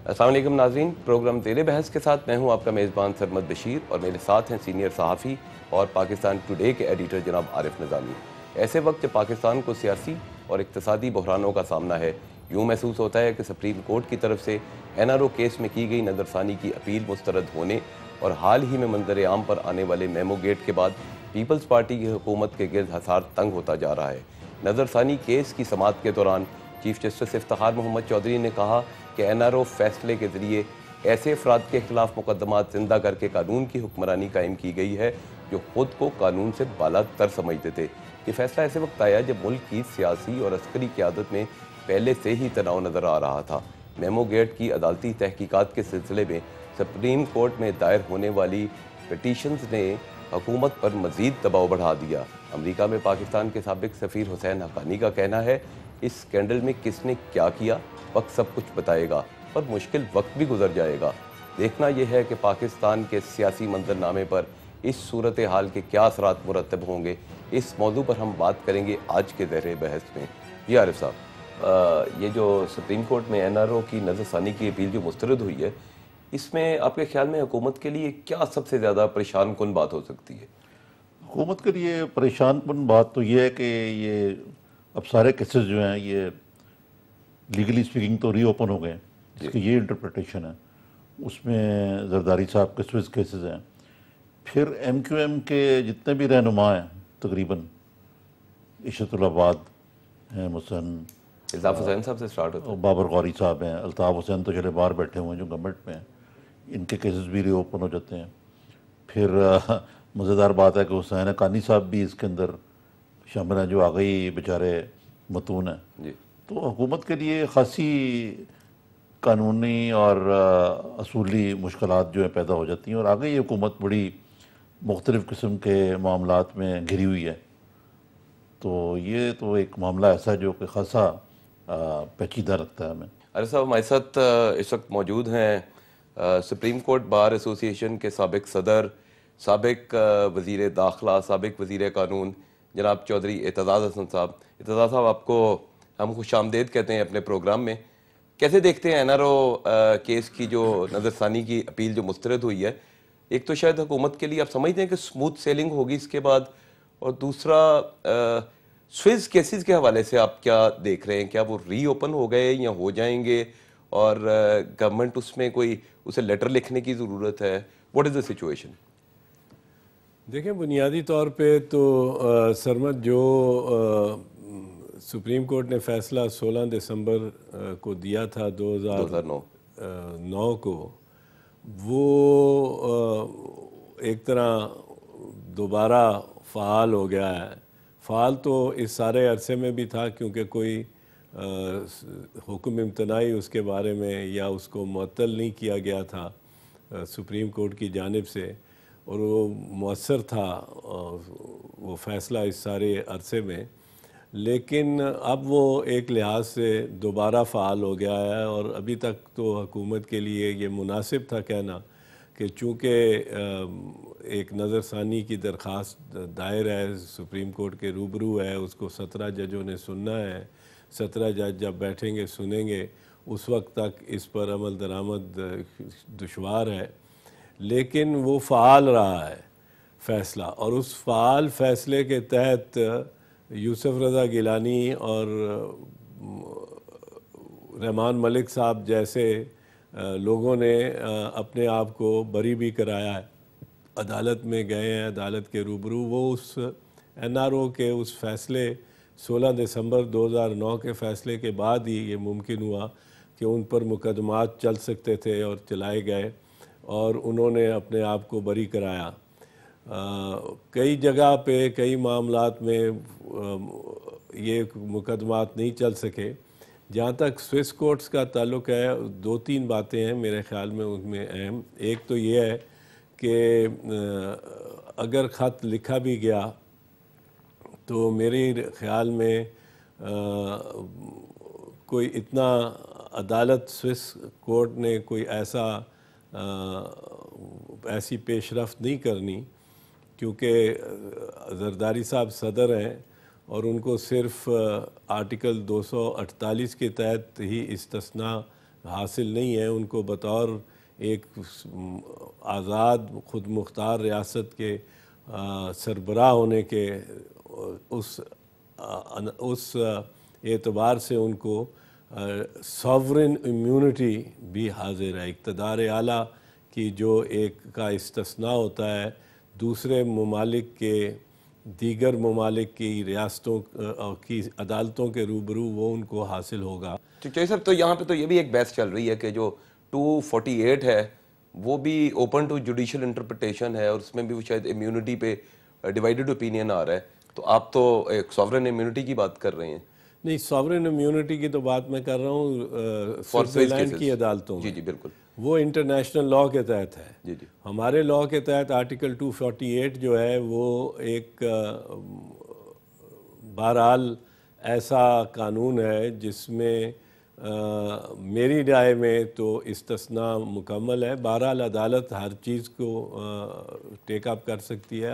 السلام علیکم ناظرین، پروگرام زیر بحث کے ساتھ میں ہوں آپ کا میزبان سرمد بشیر اور میرے ساتھ ہیں سینئر صحافی اور پاکستان ٹوڈے کے ایڈیٹر جناب عارف نظامی۔ ایسے وقت جب پاکستان کو سیاسی اور اقتصادی بحرانوں کا سامنا ہے، یوں محسوس ہوتا ہے کہ سپریم کورٹ کی طرف سے NRO کیس میں کی گئی نظر ثانی کی اپیل مسترد ہونے اور حال ہی میں منظر عام پر آنے والے میمو گیٹ کے بعد پیپلز پارٹی کی حکومت کے گرد حصار تنگ ہوتا جا رہا ہے۔ نظر ثانی کیس کی سماعت کے دوران چیف جسٹس افتخار محمد چودھری نے کہا کہ NRO فیصلے کے ذریعے ایسے افراد کے خلاف مقدمات زندہ کر کے قانون کی حکمرانی قائم کی گئی ہے جو خود کو قانون سے بالا تر سمجھتے تھے۔ یہ فیصلہ ایسے وقت آیا جب ملک کی سیاسی اور عسکری قیادت میں پہلے سے ہی تناؤ نظر آ رہا تھا۔ میمو گیٹ کی عدالتی تحقیقات کے سلسلے میں سپریم کورٹ میں دائر ہونے والی پٹیشنز نے حکومت پر مزید دباؤ بڑھا دیا۔ امریکہ میں پاکستان کے سابق سفیر حسین حقانی کا کہنا ہے اس سکینڈل میں کس نے کیا کیا وقت سب کچھ بتائے گا، پر مشکل وقت بھی گزر جائے گا۔ دیکھنا یہ ہے کہ پاکستان کے سیاسی منظرنامے پر اس صورتحال کے کیا اثرات مرتب ہوں گے۔ اس موضوع پر ہم بات کریں گے آج کے زیر بحث میں۔ جی عارف صاحب، یہ جو سپریم کورٹ میں NRO کی نظر ثانی کی اپیل جو مسترد ہوئی ہے، اس میں آپ کے خیال میں حکومت کے لیے کیا سب سے زیادہ پریشان کن بات ہو سکتی ہے؟ حکومت کے لیے پریشان کن بات تو یہ ہے کہ یہ اب سارے کیسز جو ہیں یہ لیگلی اسپیکنگ تو ری اوپن ہو گئے ہیں، اس کی یہ انٹرپریٹیشن ہے۔ اس میں زرداری صاحب کے سوئس کیسز ہیں، پھر MQM کے جتنے بھی رہنما ہیں تقریباً عشرت العباد ہیں، مثلاً الطاف حسین صاحب سے سٹارٹ ہوتا ہے۔ بابر غوری صاحب ہیں، الطاف حسین تو چلے باہر بیٹھے ہوئے ہیں جو گورنمنٹ میں ہیں، ان کے کیسز بھی ری اوپن ہو جاتے ہیں۔ پھر مزیدار بات ہے کہ حسین حقانی صاحب بھی اس کے اندر شامل ہیں جو آگئی بیچارے متون ہیں۔ جی، تو حکومت کے لیے خاصی قانونی اور اصولی مشکلات جو ہیں پیدا ہو جاتی ہیں، اور آگے یہ حکومت بڑی مختلف قسم کے معاملات میں گھری ہوئی ہے۔ تو یہ تو ایک معاملہ ایسا ہے جو کہ خاصا پیچیدہ لگتا ہے ہمیں۔ عارف صاحب ہمارے ساتھ اس وقت موجود ہیں سپریم کورٹ بار ایسوسی ایشن کے سابق صدر، سابق وزیر داخلہ، سابق وزیر قانون جناب چودھری اعتزاز حسن صاحب۔ اعتزاز صاحب، آپ کو ہم خوش آمدید کہتے ہیں اپنے پروگرام میں۔ کیسے دیکھتے ہیں NRO کیس کی جو نظر ثانی کی اپیل جو مسترد ہوئی ہے؟ ایک تو شاید حکومت کے لیے آپ سمجھتے ہیں کہ سموتھ سیلنگ ہوگی اس کے بعد، اور دوسرا سوئس کیسز کے حوالے سے آپ کیا دیکھ رہے ہیں؟ کیا وہ ری اوپن ہو گئے یا ہو جائیں گے، اور گورنمنٹ اس میں کوئی اسے لیٹر لکھنے کی ضرورت ہے؟ What is the situation? دیکھیں، بنیادی طور پہ تو سرمد جو سپریم کورٹ نے فیصلہ 16 دسمبر کو دیا تھا 2009 کو، وہ ایک طرح دوبارہ فعال ہو گیا ہے۔ فعال تو اس سارے عرصے میں بھی تھا، کیونکہ کوئی حکم امتناعی اس کے بارے میں یا اس کو معطل نہیں کیا گیا تھا سپریم کورٹ کی جانب سے، اور وہ مؤثر تھا وہ فیصلہ اس سارے عرصے میں۔ لیکن اب وہ ایک لحاظ سے دوبارہ فعال ہو گیا ہے، اور ابھی تک تو حکومت کے لیے یہ مناسب تھا کہنا کہ چونکہ ایک نظر ثانی کی درخواست دائر ہے، سپریم کورٹ کے روبرو ہے، اس کو 17 ججوں نے سننا ہے، 17 جج جب بیٹھیں گے سنیں گے، اس وقت تک اس پر عمل درآمد دشوار ہے۔ لیکن وہ فعال رہا ہے فیصلہ، اور اس فعال فیصلے کے تحت یوسف رضا گیلانی اور رحمان ملک صاحب جیسے لوگوں نے اپنے آپ کو بری بھی کرایا ہے، عدالت میں گئے ہیں، عدالت کے روبرو۔ وہ اس NRO کے اس فیصلے 16 دسمبر 2009 کے فیصلے کے بعد ہی یہ ممکن ہوا کہ ان پر مقدمات چل سکتے تھے اور چلائے گئے، اور انہوں نے اپنے آپ کو بری کرایا۔ کئی جگہ پہ کئی معاملات میں یہ مقدمات نہیں چل سکے۔ جہاں تک سوئس کورٹس کا تعلق ہے، 2-3 باتیں ہیں میرے خیال میں ان میں اہم۔ ایک تو یہ ہے کہ اگر خط لکھا بھی گیا تو میرے خیال میں کوئی اتنا عدالت سوئس کورٹ نے کوئی ایسی پیش رفت نہیں کرنی، کیونکہ زرداری صاحب صدر ہیں اور ان کو صرف آرٹیکل 248 کے تحت ہی استثناء حاصل نہیں ہے، ان کو بطور ایک آزاد خود مختار ریاست کے سربراہ ہونے کے اس اعتبار سے ان کو ساورن امیونٹی بھی حاضر ہے۔ اقتدار اعلیٰ کی جو ایک کا استثناء ہوتا ہے دوسرے ممالک کے دیگر ممالک کی ریاستوں کی عدالتوں کے روبرو، وہ ان کو حاصل ہوگا۔ چودھری صاحب، تو یہاں پہ تو یہ بھی ایک بحث چل رہی ہے کہ جو 248 ہے وہ بھی اوپن ٹو جوڈیشل انٹرپریٹیشن ہے، اور اس میں بھی وہ شاید امیونٹی پہ ڈیوائیڈڈ اوپینین آ رہا ہے، تو آپ تو ایک ساورن امیونٹی کی بات کر رہے ہیں۔ نہیں، ساورن امیونٹی کی تو بات میں کر رہا ہوں سوئٹزرلینڈ کی عدالتوں میں۔ جی بالکل، وہ انٹرنیشنل لاء کے تحت ہے۔ جی جی ہمارے لاء کے تحت آرٹیکل 248 جو ہے وہ ایک بہرحال ایسا قانون ہے جس میں میری رائے میں تو استثناء مکمل ہے۔ بہرحال عدالت ہر چیز کو ٹیک اپ کر سکتی ہے،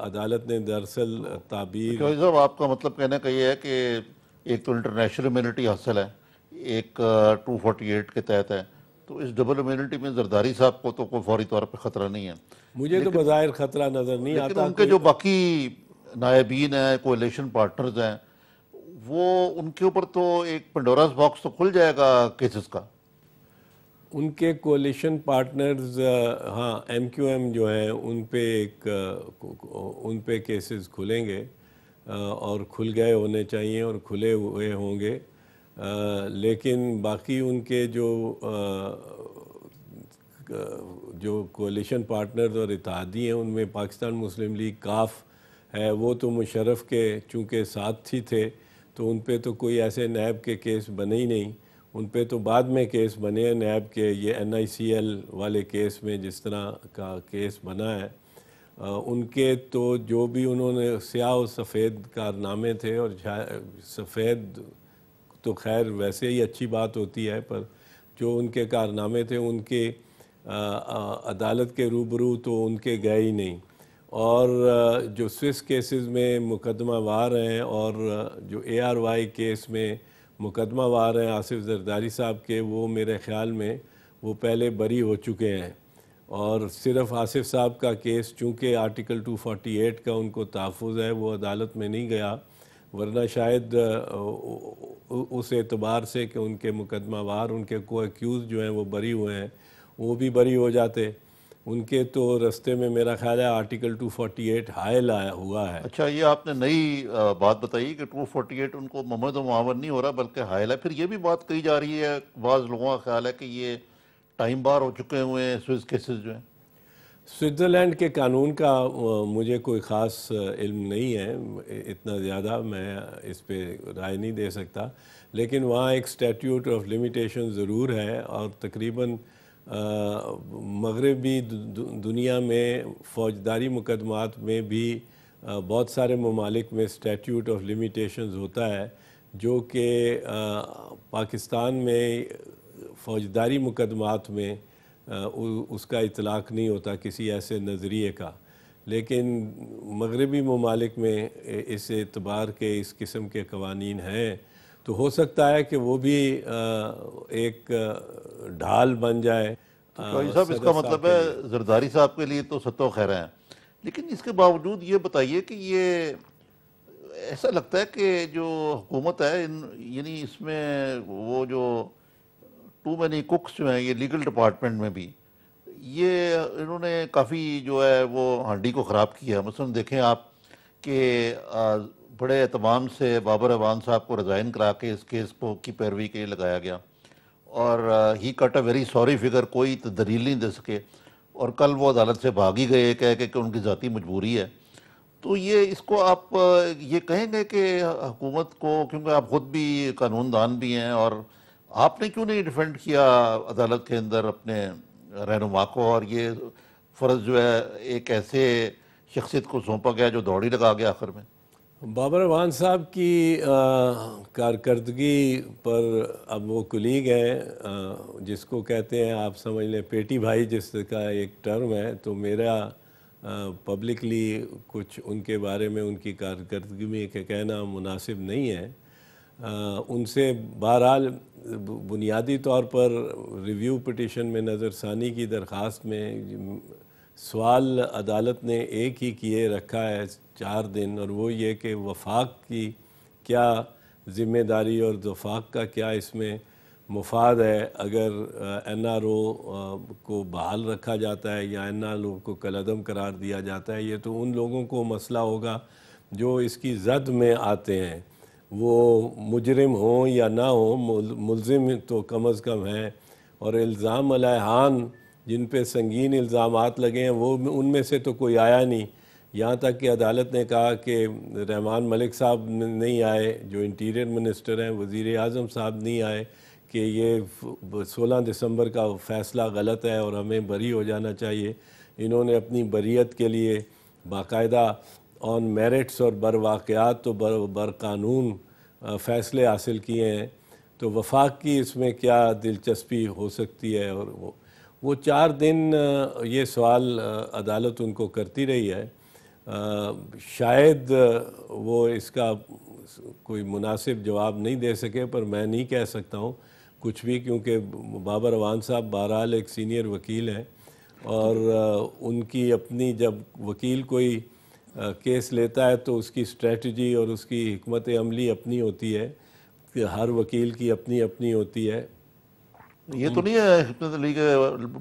عدالت نے دراصل تعبیر چودھری صاحب، آپ کا مطلب کہنے کا یہ ہے کہ ایک تو انٹرنیشنل امیونٹی حاصل ہے، ایک 248 کے تحت ہے، تو اس ڈبل امیونٹی میں زرداری صاحب کو تو کوئی فوری طور پہ خطرہ نہیں ہے، مجھے تو بظاہر خطرہ نظر نہیں لیکن آتا۔ ان کے جو باقی نائبین ہیں، کولیشن پارٹنرز ہیں، وہ ان کے اوپر تو ایک پنڈوراز باکس تو کھل جائے گا کیسز کا۔ ان کے کولیشن پارٹنرز، ہاں ایم کیو ایم جو ہیں ان پہ کیسز کھلیں گے، اور کھل گئے ہونے چاہیے اور کھلے ہوئے ہوں گے، لیکن باقی ان کے جو کولیشن پارٹنرز اور اتحادی ہیں ان میں پاکستان مسلم لیگ کاف ہے، وہ تو مشرف کے چونکہ ساتھ ہی تھے تو ان پہ تو کوئی ایسے نیب کے کیس بنے ہی نہیں، ان پہ تو بعد میں کیس بنے ہیں نیب کے، یہ NICL والے کیس میں جس طرح کا کیس بنا ہے، ان کے تو جو بھی انہوں نے سیاہ و سفید کارنامے تھے، اور سفید تو خیر ویسے ہی اچھی بات ہوتی ہے، پر جو ان کے کارنامے تھے ان کے عدالت کے روبرو تو ان کے گئے ہی نہیں، اور جو سوئس کیسز میں مقدمہ وار ہیں اور جو ARY کیس میں مقدمہ وار ہیں آصف زرداری صاحب کے، وہ میرے خیال میں وہ پہلے بری ہو چکے ہیں، اور صرف آصف صاحب کا کیس چونکہ آرٹیکل 248 کا ان کو تحفظ ہے، وہ عدالت میں نہیں گیا، ورنہ شاید اس اعتبار سے کہ ان کے مقدمہ وار، ان کے کو ایکیوز جو ہیں وہ بری ہوئے ہیں، وہ بھی بری ہو جاتے، ان کے تو رستے میں میرا خیال ہے آرٹیکل 248 حائل آیا ہوا ہے۔ اچھا، یہ آپ نے نئی بات بتائی کہ 248 ان کو ممد و معاون نہیں ہو رہا بلکہ حائل ہے۔ پھر یہ بھی بات کہی جا رہی ہے، بعض لوگوں کا خیال ہے کہ یہ ٹائم بار ہو چکے ہوئے ہیں سوئس کیسز جو ہیں۔ سوئٹزرلینڈ کے قانون کا مجھے کوئی خاص علم نہیں ہے، اتنا زیادہ میں اس پہ رائے نہیں دے سکتا، لیکن وہاں ایک اسٹیٹیوٹ آف لیمیٹیشن ضرور ہے، اور تقریباً مغربی دنیا میں فوجداری مقدمات میں بھی بہت سارے ممالک میں اسٹیٹیوٹ آف لیمیٹیشنز ہوتا ہے، جو کہ پاکستان میں فوجداری مقدمات میں اس کا اطلاق نہیں ہوتا کسی ایسے نظریے کا، لیکن مغربی ممالک میں اس اعتبار کے اس قسم کے قوانین ہیں، تو ہو سکتا ہے کہ وہ بھی ایک ڈھال بن جائے۔ چودھری صاحب، اس کا مطلب ہے زرداری صاحب کے لیے تو ستو خیرہ ہیں، لیکن اس کے باوجود یہ بتائیے کہ یہ ایسا لگتا ہے کہ جو حکومت ہے یعنی اس میں وہ جو ٹو مینی ککس جو ہیں یہ لیگل ڈپارٹمنٹ میں بھی، یہ انہوں نے کافی جو ہے وہ ہانڈی کو خراب کیا۔ مثلا دیکھیں آپ کہ بڑے اہتمام سے بابر اعوان صاحب کو ریزائن کرا کے اس کیس کو کی پیروی کے لیے لگایا گیا، اور ہی کٹ اے ویری سوری فگر، کوئی دلیل نہیں دے سکے، اور کل وہ عدالت سے بھاگ ہی گئے کہہ کہ ان کی ذاتی مجبوری ہے۔ تو یہ اس کو آپ یہ کہیں گے کہ حکومت کو، کیونکہ آپ خود بھی قانون دان بھی ہیں، اور آپ نے کیوں نہیں ڈیفینڈ کیا عدالت کے اندر اپنے رہنما کو، اور یہ فرض جو ہے ایک ایسے شخصیت کو سونپا گیا جو دوڑی لگا گیا آخر میں؟ بابر اعوان صاحب کی کارکردگی پر اب وہ کلیگ ہیں، جس کو کہتے ہیں آپ سمجھ لیں پیٹی بھائی جس کا ایک ٹرم ہے، تو میرا پبلکلی کچھ ان کے بارے میں ان کی کارکردگی میں کہنا مناسب نہیں ہے۔ ان سے بہرحال بنیادی طور پر ریویو پٹیشن میں نظر ثانی کی درخواست میں سوال عدالت نے ایک ہی کیے رکھا ہے 4 دن، اور وہ یہ کہ وفاق کی کیا ذمہ داری اور وفاق کا کیا اس میں مفاد ہے اگر این آر او کو بحال رکھا جاتا ہے یا این آر او کو کالعدم قرار دیا جاتا ہے۔ یہ تو ان لوگوں کو مسئلہ ہوگا جو اس کی زد میں آتے ہیں، وہ مجرم ہوں یا نہ ہوں، ملزم تو کم از کم ہیں، اور الزام علیہان جن پہ سنگین الزامات لگے ہیں وہ ان میں سے تو کوئی آیا نہیں، یہاں تک کہ عدالت نے کہا کہ رحمان ملک صاحب نہیں آئے جو انٹیریئر منسٹر ہیں، وزیر اعظم صاحب نہیں آئے کہ یہ 16 دسمبر کا فیصلہ غلط ہے اور ہمیں بری ہو جانا چاہیے۔ انہوں نے اپنی بریت کے لیے باقاعدہ آن میرٹس اور بر واقعات تو بر قانون فیصلے حاصل کیے ہیں، تو وفاق کی اس میں کیا دلچسپی ہو سکتی ہے؟ اور وہ 4 دن یہ سوال عدالت ان کو کرتی رہی ہے۔ شاید وہ اس کا کوئی مناسب جواب نہیں دے سکے، پر میں نہیں کہہ سکتا ہوں کچھ بھی، کیونکہ بابر اعوان صاحب بہرحال ایک سینئر وکیل ہیں، اور ان کی اپنی جب وکیل کوئی کیس لیتا ہے تو اس کی اسٹریٹجی اور اس کی حکمت عملی اپنی ہوتی ہے، کہ ہر وکیل کی اپنی اپنی ہوتی ہے۔ یہ تو نہیں ہے حکمت علی کے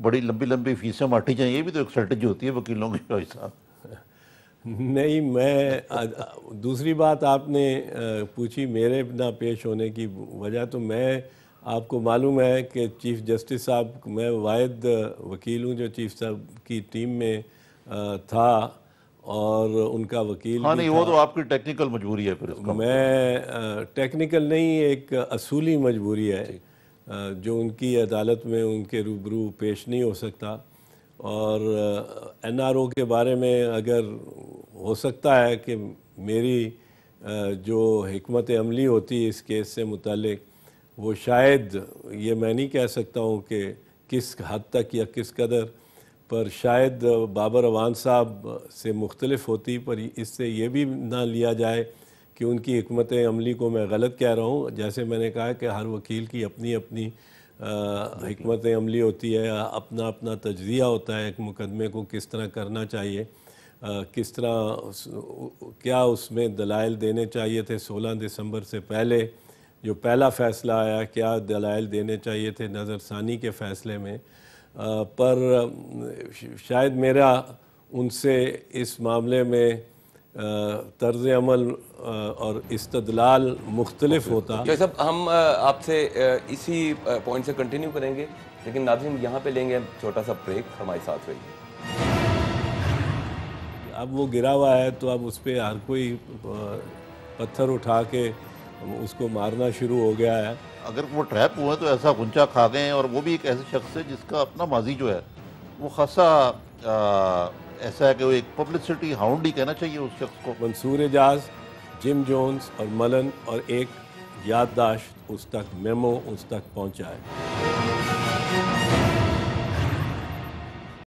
بڑی لمبی لمبی فیسیں ماٹی جائیں، یہ بھی تو ایک اسٹریٹجی ہوتی ہے وکیلوں کی بھائی صاحب۔ نہیں، میں دوسری بات آپ نے پوچھی میرے نہ پیش ہونے کی وجہ، تو میں آپ کو معلوم ہے کہ چیف جسٹس صاحب، میں واحد وکیل ہوں جو چیف صاحب کی ٹیم میں تھا اور ان کا وکیل ہاں بھی نہیں، تھا۔ وہ تو آپ کی ٹیکنیکل مجبوری ہے پھر اس کا۔ میں ٹیکنیکل نہیں، ایک اصولی مجبوری ہے جو ان کی عدالت میں ان کے روبرو پیش نہیں ہو سکتا، اور این آر او کے بارے میں اگر ہو سکتا ہے کہ میری جو حکمت عملی ہوتی ہے اس کیس سے متعلق، وہ شاید، یہ میں نہیں کہہ سکتا ہوں کہ کس حد تک یا کس قدر، پر شاید بابر اعوان صاحب سے مختلف ہوتی، پر اس سے یہ بھی نہ لیا جائے کہ ان کی حکمت عملی کو میں غلط کہہ رہا ہوں۔ جیسے میں نے کہا کہ ہر وکیل کی اپنی اپنی حکمت عملی ہوتی ہے، اپنا اپنا تجزیہ ہوتا ہے ایک مقدمے کو کس طرح کرنا چاہیے، کس طرح کیا اس میں دلائل دینے چاہیے تھے 16 دسمبر سے پہلے جو پہلا فیصلہ آیا، کیا دلائل دینے چاہیے تھے نظر ثانی کے فیصلے میں، پر شاید میرا ان سے اس معاملے میں طرز عمل اور استدلال مختلف ہوتا۔ جو صاحب ہم آپ سے اسی پوائنٹ سے کنٹینیو کریں گے، لیکن ناظرین یہاں پہ لیں گے چھوٹا سا بریک، ہمارے ساتھ رہیے۔ اب وہ گرا ہوا ہے تو اب اس پہ ہر کوئی پتھر اٹھا کے اس کو مارنا شروع ہو گیا ہے۔ اگر وہ ٹریپ ہوئے تو ایسا غنچہ کھا گئے ہیں، اور وہ بھی ایک ایسے شخص ہے جس کا اپنا ماضی جو ہے وہ خاصا ایسا ہے کہ وہ ایک پبلسٹی ہاؤنڈ ہی کہنا چاہیے اس شخص کو۔ منصور اعجاز، جم جونز اور ملن، اور ایک یادداشت اس تک، میمو اس تک پہنچا ہے۔